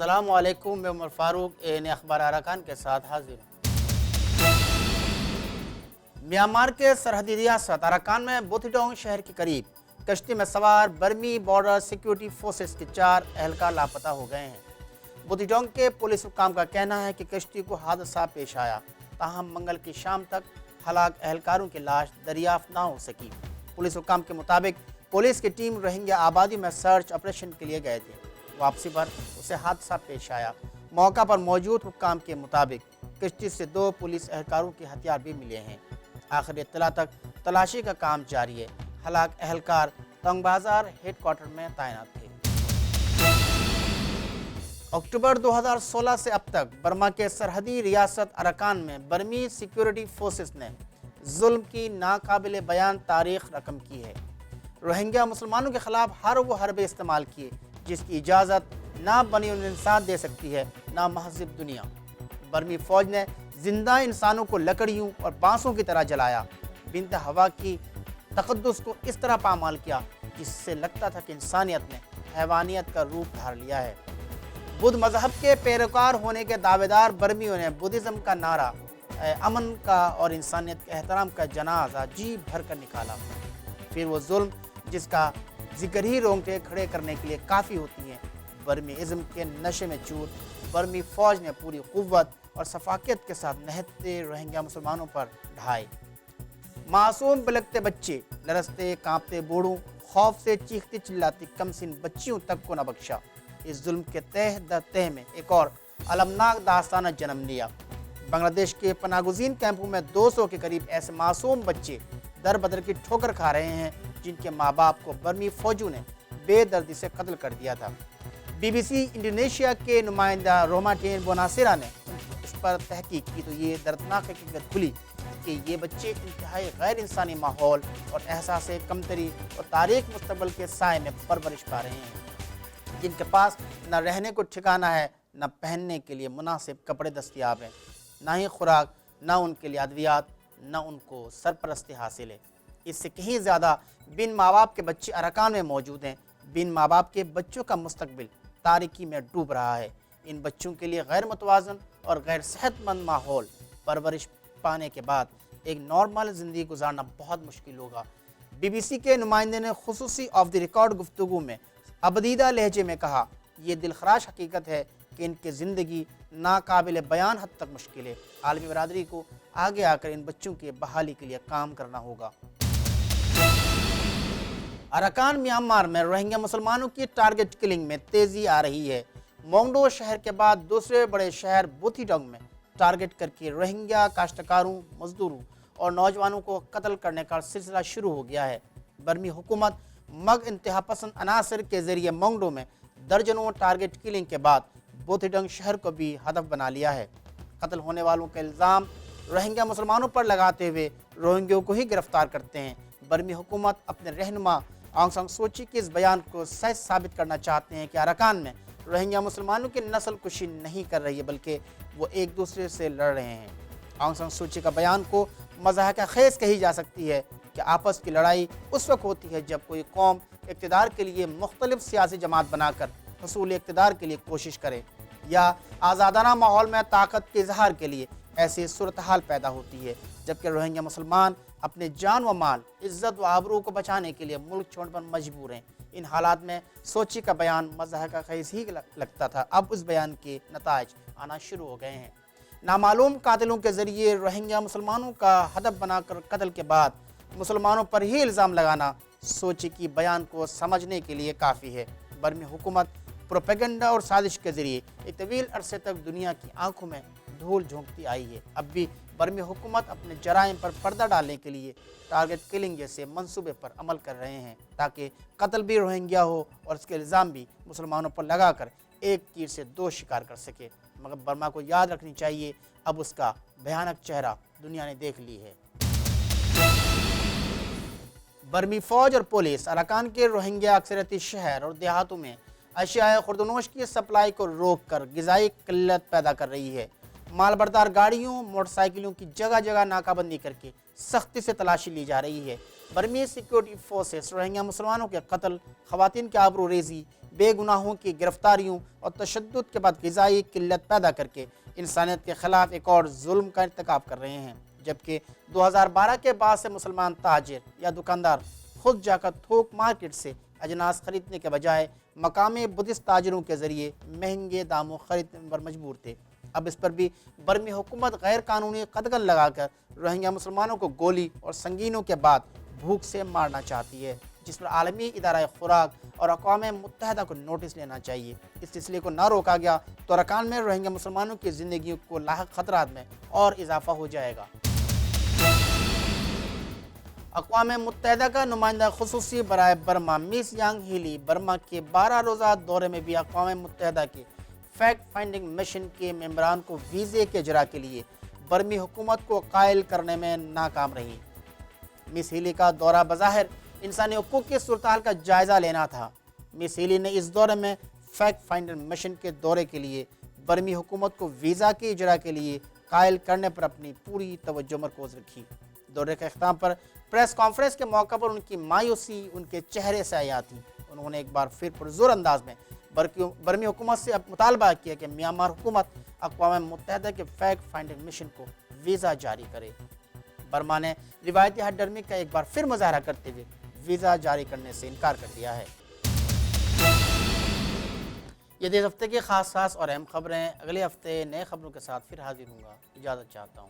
السلام علیکم، میں عمر فاروق این اخبار اراکان کے ساتھ حاضر ہوں۔ میانمار کے سرحدی ریاست اراکان میں بوتھیڈونگ شہر کے قریب کشتی میں سوار برمی بارڈر سیکیورٹی فورسز کے 4 اہلکار لاپتہ ہو گئے ہیں۔ بوتھیڈونگ کے پولیس حکام کا کہنا ہے کہ کشتی کو حادثہ پیش آیا، تاہم منگل کی شام تک ہلاک اہلکاروں کی لاش دریافت نہ ہو سکی۔ پولیس حکام کے مطابق پولیس کی ٹیم روہنگیا آبادی میں سرچ آپریشن کے لیے گئے تھے۔ واپسی پر اسے حادثہ پیش آیا۔ موقع پر موجود حکام کے مطابق کشتی سے 2 پولیس اہلکاروں کے ہتھیار بھی ملے ہیں۔ آخری اطلاع تک تلاشی کا کام جاری ہے۔ ہلاک اہلکار تنگ بازار ہیڈ کوارٹر میں تعینات تھے۔ اکتوبر 2016 سے اب تک برما کے سرحدی ریاست اراکان میں برمی سیکیورٹی فورسز نے ظلم کی ناقابل بیان تاریخ رقم کی ہے۔ روہنگیا مسلمانوں کے خلاف ہر وہ حربے استعمال کیے جس کی اجازت نہ بنی انسان دے سکتی ہے، نہ مہذب دنیا۔ برمی فوج نے زندہ انسانوں کو لکڑیوں اور بانسوں کی طرح جلایا، بنت ہوا کی تقدس کو اس طرح پامال کیا جس سے لگتا تھا کہ انسانیت نے حیوانیت کا روپ دھار لیا ہے۔ بدھ مذہب کے پیروکار ہونے کے دعوے دار برمیوں نے بدھزم کا نعرہ، امن کا اور انسانیت کے احترام کا جنازہ جی بھر کر نکالا۔ پھر وہ ظلم جس کا ذکر ہی رونگٹے کھڑے کرنے کے لیے کافی ہوتی ہیں۔ برمی ازم کے نشے میں چور برمی فوج نے پوری قوت اور شفقت کے ساتھ نہتے روہنگیا مسلمانوں پر ڈھائے۔ معصوم بلکتے بچے، لرزتے کانپتے بوڑھوں، خوف سے چیختی چلاتی کمسن بچیوں تک کو نہ بخشا۔ اس ظلم کے تہ در تہ میں ایک اور المناک داستان نے جنم لیا۔ بنگلہ دیش کے پناہ گزین کیمپوں میں 200 کے قریب ایسے معصوم بچے در بدر کی ٹھوکر کھا رہے ہیں جن کے ماں باپ کو برمی فوجیوں نے بے دردی سے قتل کر دیا تھا۔ بی بی سی انڈونیشیا کے نمائندہ روماٹین بوناسیرا نے اس پر تحقیق کی تو یہ دردناک حقیقت کھلی کہ یہ بچے انتہائی غیر انسانی ماحول اور احساس کمتری اور تاریک مستقبل کے سائے میں پرورش پا رہے ہیں، جن کے پاس نہ رہنے کو ٹھکانہ ہے، نہ پہننے کے لیے مناسب کپڑے دستیاب ہیں، نہ ہی خوراک، نہ ان کے لیے ادویات، نہ ان کو سرپرستی حاصل ہے۔ اس سے کہیں زیادہ بن ماں باپ کے بچے اراکان میں موجود ہیں۔ بن ماں باپ کے بچوں کا مستقبل تاریکی میں ڈوب رہا ہے۔ ان بچوں کے لیے غیر متوازن اور غیر صحت مند ماحول پرورش پانے کے بعد ایک نارمل زندگی گزارنا بہت مشکل ہوگا۔ بی بی سی کے نمائندے نے خصوصی آف دی ریکارڈ گفتگو میں ابدیدہ لہجے میں کہا، یہ دلخراش حقیقت ہے کہ ان کی زندگی ناقابل بیان حد تک مشکل ہے۔ عالمی برادری کو آگے آ کر ان بچوں کی بحالی کے لیے کام کرنا ہوگا۔ اراکان میانمار میں روہنگیا مسلمانوں کی ٹارگٹ کلنگ میں تیزی آ رہی ہے۔ مونگڈو شہر کے بعد دوسرے بڑے شہر بوتھیڈونگ میں ٹارگٹ کر کے روہنگیا کاشتکاروں، مزدوروں اور نوجوانوں کو قتل کرنے کا سلسلہ شروع ہو گیا ہے۔ برمی حکومت مگ انتہا پسند عناصر کے ذریعے مونگڈو میں درجنوں ٹارگٹ کلنگ کے بعد بوتھیڈونگ شہر کو بھی ہدف بنا لیا ہے۔ قتل ہونے والوں کا الزام روہنگیا مسلمانوں پر لگاتے ہوئے روہنگیوں کو ہی گرفتار کرتے ہیں۔ برمی حکومت اپنے رہنما آنگ سان سو چی کے اس بیان کو سچ ثابت کرنا چاہتے ہیں کہ اراکان میں روہنگیا مسلمانوں کی نسل کشی نہیں کر رہی ہے بلکہ وہ ایک دوسرے سے لڑ رہے ہیں۔ آنگ سان سو چی کا بیان کو مضحکہ خیز کہی جا سکتی ہے کہ آپس کی لڑائی اس وقت ہوتی ہے جب کوئی قوم اقتدار کے لیے مختلف سیاسی جماعت بنا کر حصول اقتدار کے لیے کوشش کرے، یا آزادانہ ماحول میں طاقت کے اظہار کے لیے ایسی صورتحال پیدا ہوتی ہے، جبکہ روہنگیا مسلمان اپنے جان و مال، عزت و آبرو کو بچانے کے لیے ملک چھوڑنے پر مجبور ہیں۔ ان حالات میں سوچی کا بیان مضحکہ خیز ہی لگتا تھا، اب اس بیان کے نتائج آنا شروع ہو گئے ہیں۔ نامعلوم قاتلوں کے ذریعے روہنگیا مسلمانوں کا ہدف بنا کر قتل کے بعد مسلمانوں پر ہی الزام لگانا سوچی کی بیان کو سمجھنے کے لیے کافی ہے۔ برمی حکومت پروپیگنڈا اور سازش کے ذریعے ایک طویل عرصے تک دنیا کی آنکھوں میں دھول جھونکتی آئی ہے۔ اب بھی برمی حکومت اپنے جرائم پر پردہ ڈالنے کے لیے ٹارگٹ کلنگ جیسے منصوبے پر عمل کر رہے ہیں تاکہ قتل بھی روہنگیا ہو اور اس کے الزام بھی مسلمانوں پر لگا کر ایک تیر سے 2 شکار کر سکے۔ مگر برما کو یاد رکھنی چاہیے، اب اس کا بھیانک چہرہ دنیا نے دیکھ لی ہے۔ برمی فوج اور پولیس اراکان کے روہنگیا اکثریتی شہر اور دیہاتوں میں اشیاء خوردونوش کی سپلائی کو روک کر غذائی قلت پیدا کر رہی ہے۔ مال بردار گاڑیوں، موٹر سائیکلوں کی جگہ جگہ ناکہ بندی کر کے سختی سے تلاشی لی جا رہی ہے۔ برمی سیکیورٹی فورسز روہنگیا مسلمانوں کے قتل، خواتین کی آبرو ریزی، بے گناہوں کی گرفتاریوں اور تشدد کے بعد غذائی قلت پیدا کر کے انسانیت کے خلاف ایک اور ظلم کا ارتکاب کر رہے ہیں، جبکہ 2012 کے بعد سے مسلمان تاجر یا دکاندار خود جا کر تھوک مارکیٹ سے اجناس خریدنے کے بجائے مقامی بدھسٹ تاجروں کے ذریعے مہنگے داموں خریدنے پر مجبور تھے۔ اب اس پر بھی برمی حکومت غیر قانونی قدغن لگا کر روہنگیا مسلمانوں کو گولی اور سنگینوں کے بعد بھوک سے مارنا چاہتی ہے، جس پر عالمی ادارہ خوراک اور اقوام متحدہ کو نوٹس لینا چاہیے۔ اس سلسلے کو نہ روکا گیا تو اراکان میں روہنگیا مسلمانوں کی زندگیوں کو لاحق خطرات میں اور اضافہ ہو جائے گا۔ اقوام متحدہ کا نمائندہ خصوصی برائے برما مس یانگ ہیلی برما کے 12 روزہ دورے میں بھی اقوام متحدہ کے فیکٹ فائنڈنگ مشن کے ممبران کو ویزے کے اجرا کے لیے برمی حکومت کو قائل کرنے میں ناکام رہی۔ مس ہیلی کا دورہ بظاہر انسانی حقوق کی صورتحال کا جائزہ لینا تھا۔ مس ہیلی نے اس دورے میں فیکٹ فائنڈنگ مشن کے دورے کے لیے برمی حکومت کو ویزا کے اجرا کے لیے قائل کرنے پر اپنی پوری توجہ مرکوز رکھی۔ دورے کے اختتام پر پریس کانفرنس کے موقع پر ان کی مایوسی ان کے چہرے سے آیا تھی۔ انہوں نے ایک بار پھر پرزور انداز میں برمی حکومت سے مطالبہ کیا کہ میانمار حکومت اقوام متحدہ کے فیکٹ فائنڈنگ مشن کو ویزا جاری کرے۔ برما نے روایتی ہٹ ڈرمی کا ایک بار پھر مظاہرہ کرتے ہوئے ویزا جاری کرنے سے انکار کر دیا ہے۔ یہ تھے اس ہفتے کی خاص اور اہم خبریں۔ اگلے ہفتے نئے خبروں کے ساتھ پھر حاضر ہوں گا۔ اجازت چاہتا ہوں۔